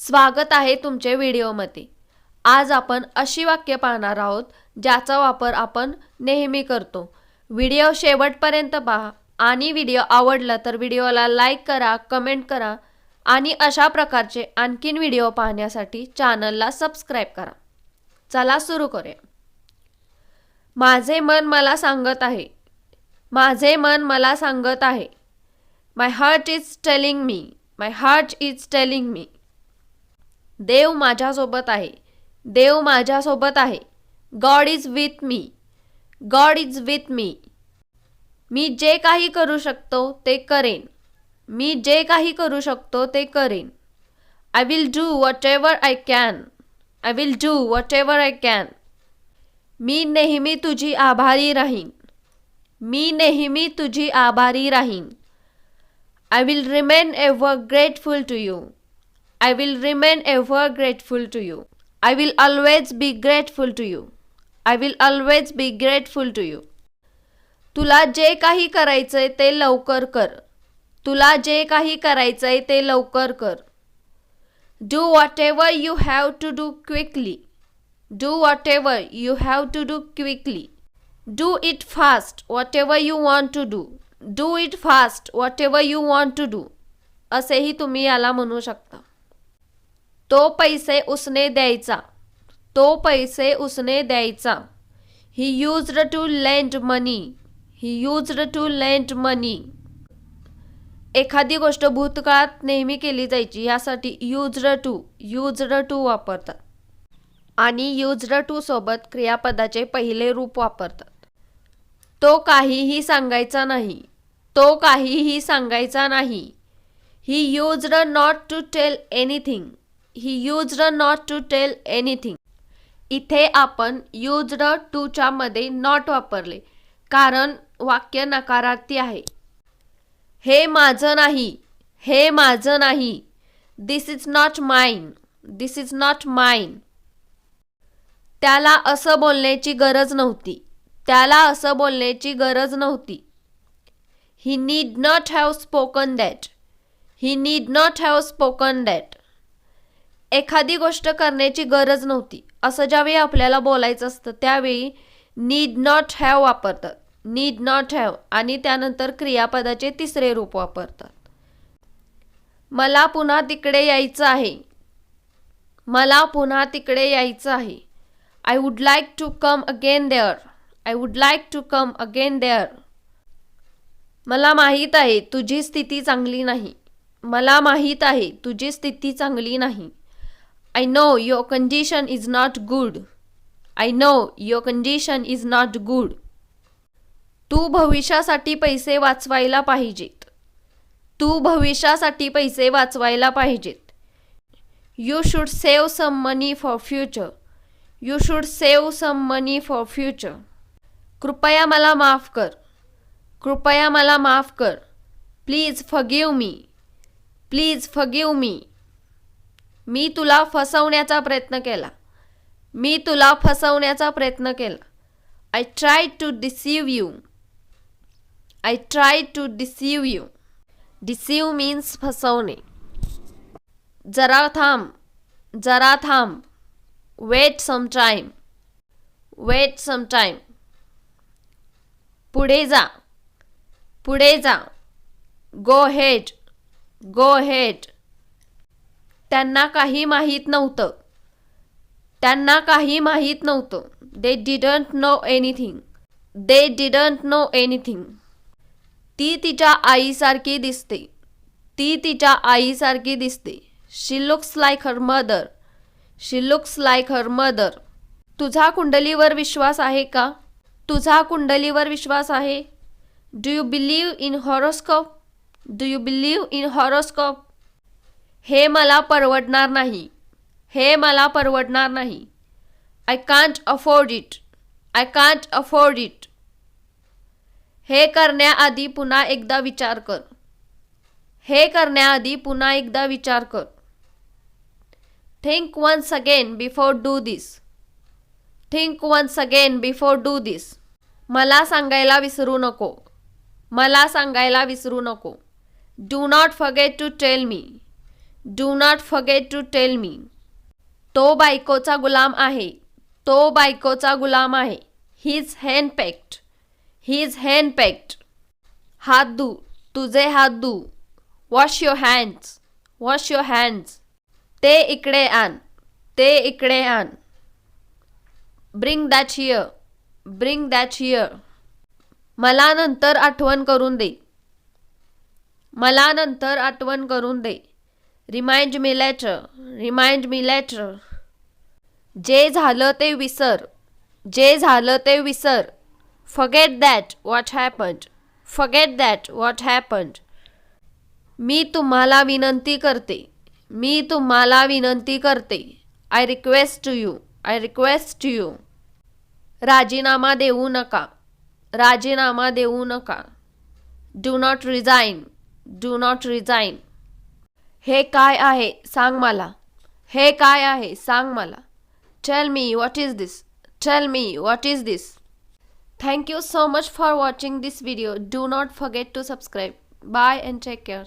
स्वागत आहे तुमचे व्हिडिओमध्ये। आज आपण अशी वाक्य पाहणार आहोत ज्याचा वापर आपण नेहमी करतो। व्हिडिओ शेवटपर्यंत पहा आणि व्हिडिओ आवडला तर व्हिडिओला लाईक करा, कमेंट करा आणि अशा प्रकारचे आणखीन व्हिडिओ पाहण्यासाठी चॅनलला सबस्क्राइब करा। चला सुरू करूया। माझे मन मला सांगत आहे। माझे मन मला सांगत आहे। My heart is telling me. My heart is telling me. देव माझ्यासोबत आहे। देव माझ्यासोबत आहे। God is with me. God is with me. मी जे काही करू शकतो ते करेन। मी जे काही करू शकतो ते करेन। I will do whatever I can. I will do whatever I can. मी नेहमी तुझी आभारी राहीन। मी नेहमी तुझी आभारी राहीन। I will remain ever grateful to you. I will remain ever grateful to you. I will always be grateful to you. I will always be grateful to you. तुला जे काही करायचंय ते लवकर कर। तुला जे काही करायचंय ते लवकर कर। Do whatever you have to do quickly. Do whatever you have to do quickly. Do it fast whatever you want to do. Do it fast whatever you want to do. असेही तुम्ही याला म्हणू शकता। तो पैसे उसने द्यायचा। तो पैसे उसने द्यायचा। He used to lend money. He used to lend money. एखादी गोष्ट भूतकाळात नेहमी केली जायची यासाठी used to वापरतात आणि used to सोबत क्रियापदाचे पहिले रूप वापरतात। तो काहीही सांगायचा नाही। तो काहीही सांगायचा नाही। He used not to tell anything. He used not to tell anything. इथे आपण used to च्या मध्ये not वापरले कारण वाक्य नकारार्थी आहे। हे माझं नाही। हे माझं नाही। This is not mine. This is not mine. त्याला असं बोलण्याची गरज नव्हती। त्याला असं बोलण्याची गरज नव्हती। He need not have spoken that. He need not have spoken that. एखादी गोष्ट करण्याची गरज नव्हती असं ज्यावेळी आपल्याला बोलायचं असतं त्यावेळी need not have वापरतात। need not have आणि त्यानंतर क्रियापदाचे तिसरे रूप वापरतात। मला पुन्हा तिकडे यायचं आहे। मला पुन्हा तिकडे यायचं आहे। I would like to come again there. I would like to come again there. मला माहीत आहे तुझी स्थिती चांगली नाही। मला माहीत आहे तुझी स्थिती चांगली नाही। I know your condition is not good. I know your condition is not good. तू भविष्यासाठी पैसे वाचवायला पाहिजेत। तू भविष्यासाठी पैसे वाचवायला पाहिजेत। You should save some money for future. You should save some money for future. कृपया मला माफ कर। कृपया मला माफ कर। Please forgive me. Please forgive me. मी तुला फसवण्याचा प्रयत्न केला। मी तुला फसवण्याचा प्रयत्न केला। I tried to deceive you. I tried to deceive you. Deceive means फसवणे। जरा थांब। जरा थांब। Wait some time. Wait some time. पुढे जा। पुढे जा। Go ahead. Go ahead. त्यांना काही माहीत नव्हतं। त्यांना काही माहीत नव्हतं। They didn't know anything. They didn't know anything. ती तिच्या आईसारखी दिसते। ती तिच्या आईसारखी दिसते। She looks like her mother. She looks like her mother. तुझा कुंडलीवर विश्वास आहे का? तुझा कुंडलीवर विश्वास आहे? Do you believe in horoscope? Do you believe in horoscope? हे मला परवडणार नाही। हे मला परवडणार नाही। I can't afford it. I can't afford it. हे करण्याआधी पुन्हा एकदा विचार कर। हे करण्याआधी पुन्हा एकदा विचार कर। Think once again before do this. Think once again before do this. मला सांगायला विसरू नको। मला सांगायला विसरू नको। Do not forget to tell me. Do not forget to tell me. तो बायकोचा गुलाम आहे. तो बायकोचा गुलाम आहे. He is henpecked. He is henpecked. हात धू. तुझे हात धू. Wash your hands. Wash your hands. ते इकडे आण. ते इकडे आण. Bring that here. Bring that here. मला नंतर आठवण करून दे. मला नंतर आठवण करून दे. Remind me later. Remind me later. जे झालं ते विसर. जे झालं ते विसर. Forget that what happened. Forget that what happened. मी तुम्हाला विनंती करते. मी तुम्हाला विनंती करते. I request to you. I request to you. राजीनामा देऊ नका. राजीनामा देऊ नका. Do not resign. Do not resign. हे काय आहे सांग मला. हे काय आहे सांग मला. Tell me what is this. Tell me what is this. Thank you so much for watching this video. Do not forget to subscribe. Bye and take care.